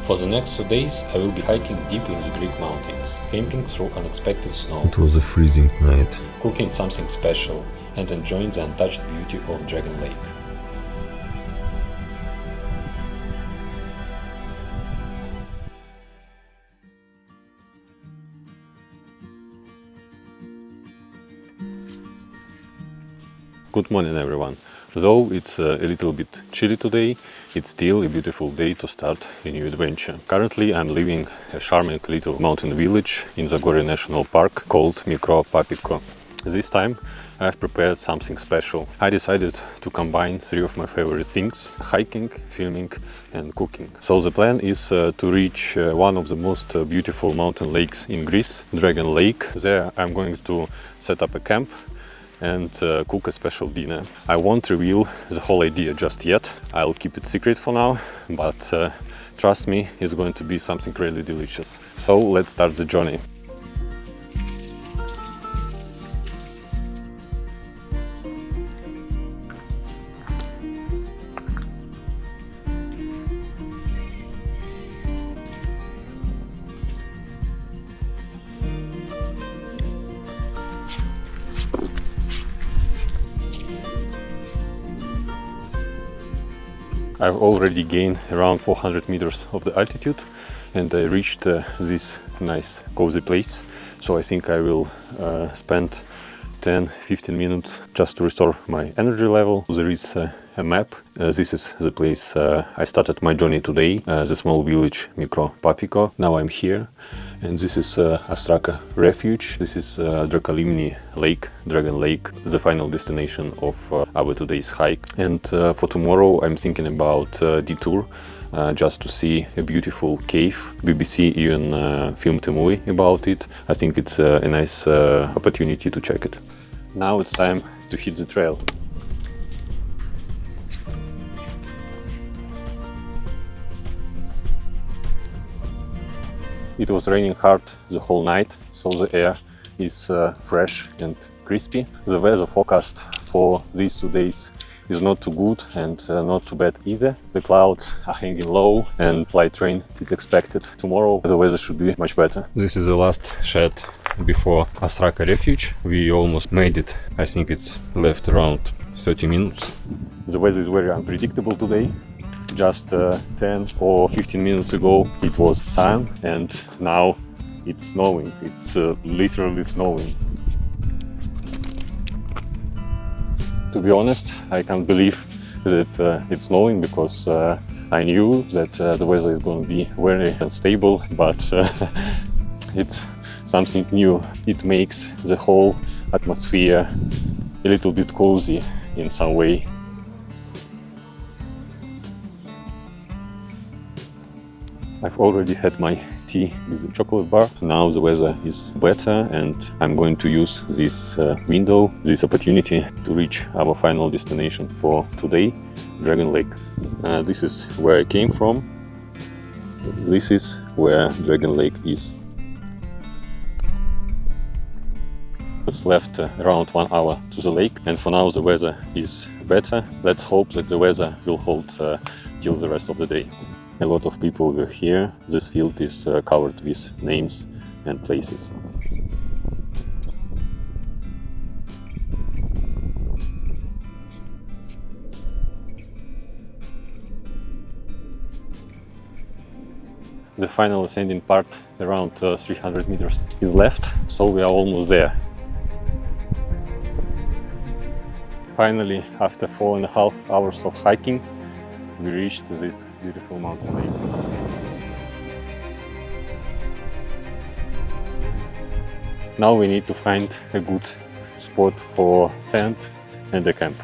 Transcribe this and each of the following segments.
For the next 2 days, I will be hiking deep in the Greek mountains, camping through unexpected snow. It was a freezing night. Cooking something special and enjoying the untouched beauty of Dragon Lake. Good morning, everyone. Though it's a little bit chilly today, it's still a beautiful day to start a new adventure. Currently I'm living a charming little mountain village in Zagorje National Park called Mikro Papiko. This time I've prepared something special. I decided to combine 3 of my favorite things: hiking, filming and cooking. So the plan is to reach one of the most beautiful mountain lakes in Greece, Dragon Lake. There I'm going to set up a camp and cook a special dinner. I won't reveal the whole idea just yet. I'll keep it secret for now, but trust me, it's going to be something really delicious. So let's start the journey. I've already gained around 400 meters of the altitude and I reached this nice cozy place. So I think I will spend 10-15 minutes just to restore my energy level. There is a map. This is the place I started my journey today, the small village Mikro Papiko. Now I'm here, and this is Astraka Refuge. This is Drakolimni Lake, Dragon Lake, the final destination of our today's hike. And for tomorrow I'm thinking about detour, just to see a beautiful cave. BBC even filmed a movie about it. I think it's a nice opportunity to check it. Now it's time to hit the trail. It was raining hard the whole night, so the air is fresh and crispy. The weather forecast for these 2 days is not too good and not too bad either. The clouds are hanging low and light rain is expected. Tomorrow the weather should be much better. This is the last shed before Astraka Refuge. We almost made it. I think it's left around 30 minutes. The weather is very unpredictable today. Just 10 or 15 minutes ago it was sun and now it's snowing. It's literally snowing. To be honest, I can't believe that it's snowing because I knew that the weather is going to be very unstable, but it's something new. It makes the whole atmosphere a little bit cozy in some way. I've already had my tea with a chocolate bar. Now the weather is better and I'm going to use this window, this opportunity to reach our final destination for today, Dragon Lake. This is where I came from. This is where Dragon Lake is. It's left around 1 hour to the lake, and for now the weather is better. Let's hope that the weather will hold till the rest of the day. A lot of people were here. This field is covered with names and places. The final ascending part, around 300 meters, is left, so we are almost there. Finally, after 4.5 hours of hiking, we reached this beautiful mountain lake. Now we need to find a good spot for tent and a camp.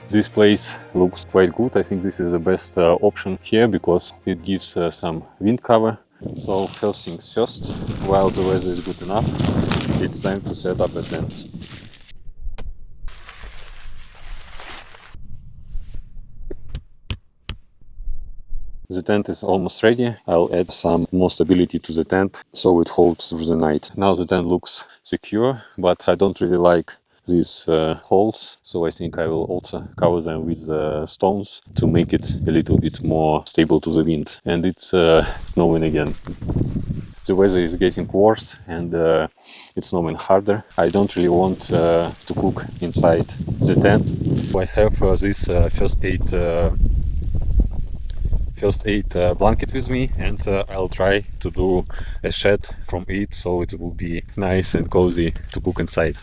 This place looks quite good. I think this is the best option here because it gives some wind cover. So first things first, while the weather is good enough, it's time to set up a tent. The tent is almost ready. I'll add some more stability to the tent so it holds through the night. Now the tent looks secure, but I don't really like these holes, so I think I will also cover them with stones to make it a little bit more stable to the wind. And it's snowing again. The weather is getting worse and it's snowing harder. I don't really want to cook inside the tent. I have this first aid blanket with me, and I'll try to do a shed from it, so it will be nice and cozy to cook inside.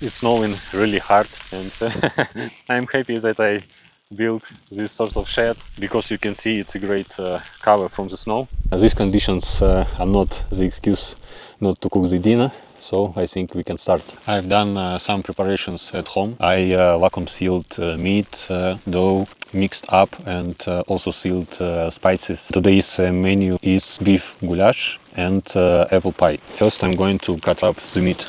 It's snowing really hard, and I'm happy that I built this sort of shed, because you can see it's a great cover from the snow. These conditions are not the excuse not to cook the dinner, so I think we can start. I've done some preparations at home. I vacuum sealed meat, dough, mixed up, and also sealed spices. Today's menu is beef goulash and apple pie. First I'm going to cut up the meat.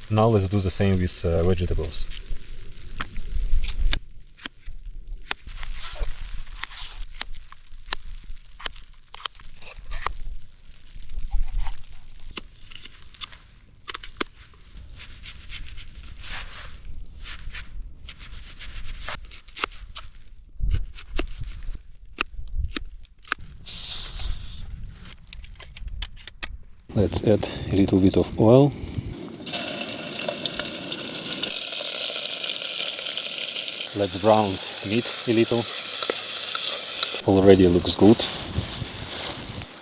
Now let's do the same with vegetables. Let's add a little bit of oil. Let's brown meat a little. Already looks good.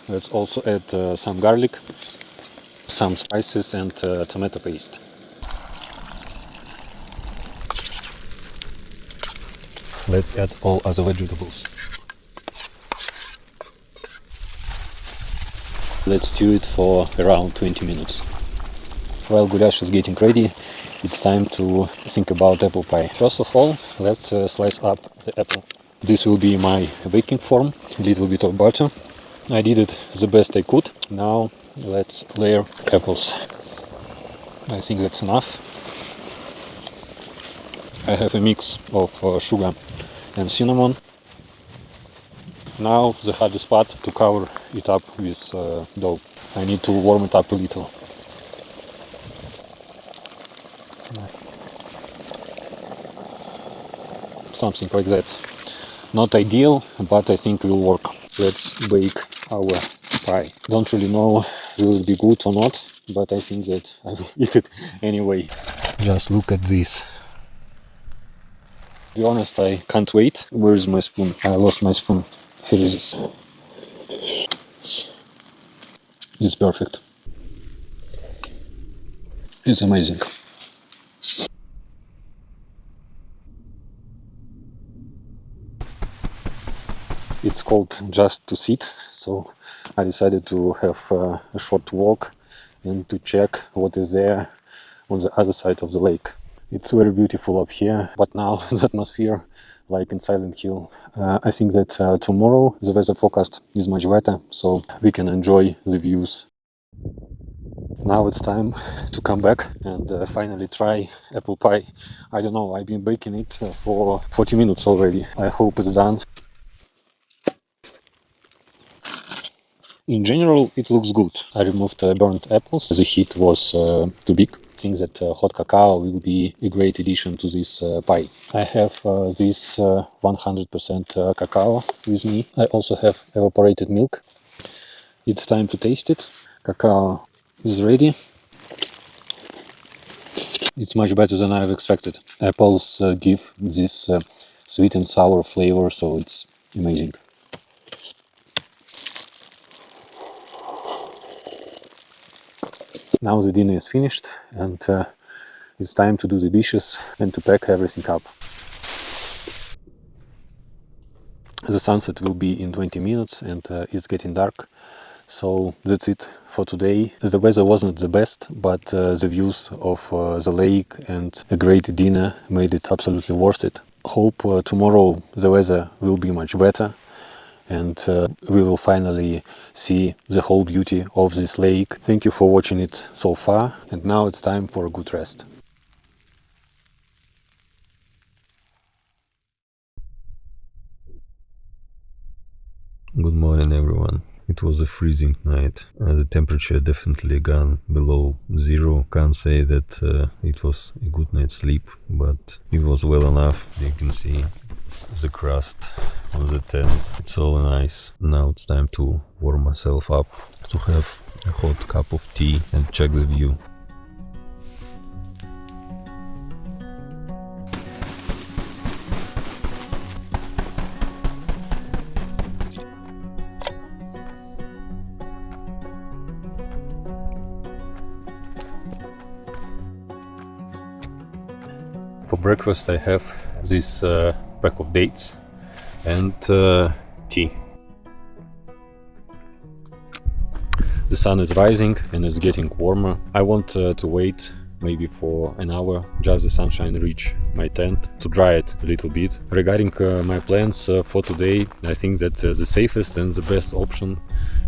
Let's also add some garlic, some spices, and tomato paste. Let's add all other vegetables. Let's stew it for around 20 minutes. While goulash is getting ready, it's time to think about apple pie. First of all, let's slice up the apple. This will be my baking form, a little bit of butter. I did it the best I could. Now let's layer apples. I think that's enough. I have a mix of sugar and cinnamon. Now the hardest part, to cover it up with dough. I need to warm it up a little. Something like that. Not ideal, but I think will work. Let's bake our pie. Don't really know will it be good or not, but I think that I will eat it anyway. Just look at this. To be honest, I can't wait. Where is my spoon? I lost my spoon. Here it is. It's perfect. It's amazing. It's called just to sit, so I decided to have a short walk and to check what is there on the other side of the lake. It's very beautiful up here, but now the atmosphere, like in Silent Hill. I think that tomorrow the weather forecast is much better, so we can enjoy the views. Now it's time to come back and finally try apple pie. I don't know, I've been baking it for 40 minutes already. I hope it's done. In general, it looks good. I removed burnt apples. The heat was too big. I think that hot cacao will be a great addition to this pie. I have this 100% cacao with me. I also have evaporated milk. It's time to taste it. Cacao is ready. It's much better than I've expected. Apples give this sweet and sour flavor, so it's amazing. Now the dinner is finished, and it's time to do the dishes and to pack everything up. The sunset will be in 20 minutes and it's getting dark. So that's it for today. The weather wasn't the best, but the views of the lake and a great dinner made it absolutely worth it. Hope tomorrow the weather will be much better. and we will finally see the whole beauty of this lake. Thank you for watching it so far, and now it's time for a good rest. Good morning, everyone. It was a freezing night. The temperature definitely gone below zero. Can't say that it was a good night's sleep, but it was well enough. You can see the crust on the tent. It's all nice. Now it's time to warm myself up, to have a hot cup of tea and check the view. For breakfast I have this pack of dates and tea. The sun is rising and it's getting warmer. I want to wait maybe for an hour, just the sunshine reach my tent, to dry it a little bit. Regarding my plans for today, I think that the safest and the best option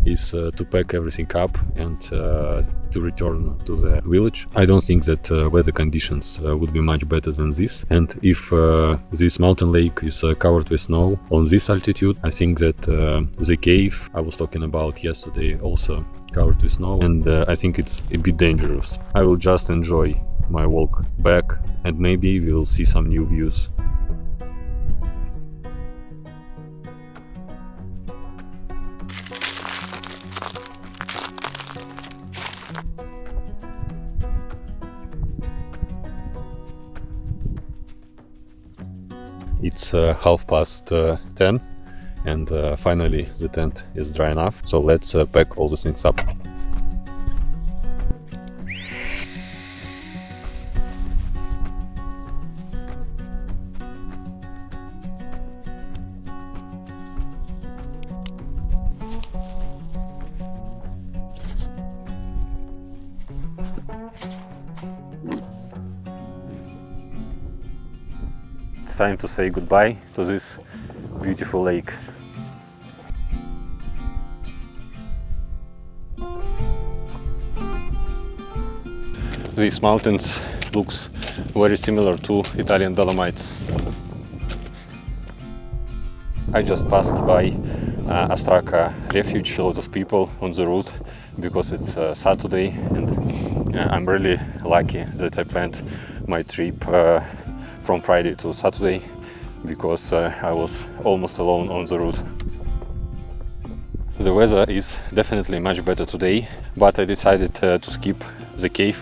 is to pack everything up and to return to the village. I don't think that weather conditions would be much better than this, and if this mountain lake is covered with snow on this altitude, I think that the cave I was talking about yesterday also covered with snow, and I think it's a bit dangerous. I will just enjoy my walk back and maybe we'll see some new views. It's 10:30 and finally the tent is dry enough, so let's pack all the things up. It's time to say goodbye to this beautiful lake. These mountains looks very similar to Italian Dolomites. I just passed by Astraka refuge. A lot of people on the route because it's Saturday, and I'm really lucky that I planned my trip from Friday to Saturday, because I was almost alone on the route. The weather is definitely much better today, but I decided to skip the cave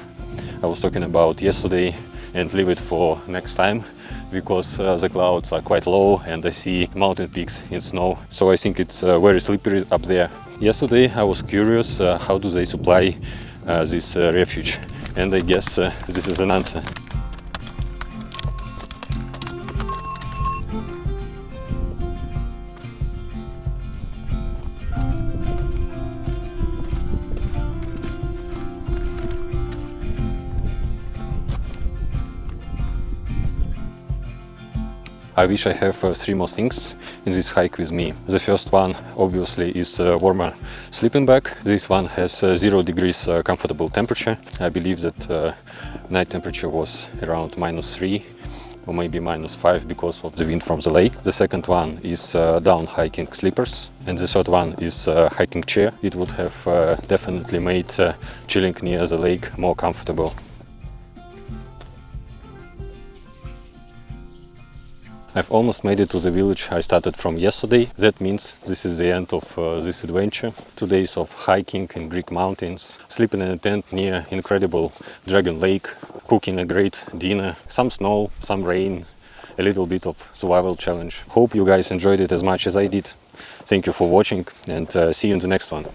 I was talking about yesterday and leave it for next time, because the clouds are quite low and I see mountain peaks in snow, so I think it's very slippery up there. Yesterday I was curious how do they supply this refuge, and I guess this is an answer. I wish I have 3 more things in this hike with me. The first one obviously is warmer sleeping bag. This one has 0 degrees comfortable temperature. I believe that night temperature was around -3 or maybe -5 because of the wind from the lake. The second one is down hiking slippers, and the third one is hiking chair. It would have definitely made chilling near the lake more comfortable. I've almost made it to the village I started from yesterday. That means this is the end of this adventure. 2 days of hiking in Greek mountains, sleeping in a tent near incredible Dragon Lake, cooking a great dinner, some snow, some rain, a little bit of survival challenge. Hope you guys enjoyed it as much as I did. Thank you for watching, and see you in the next one.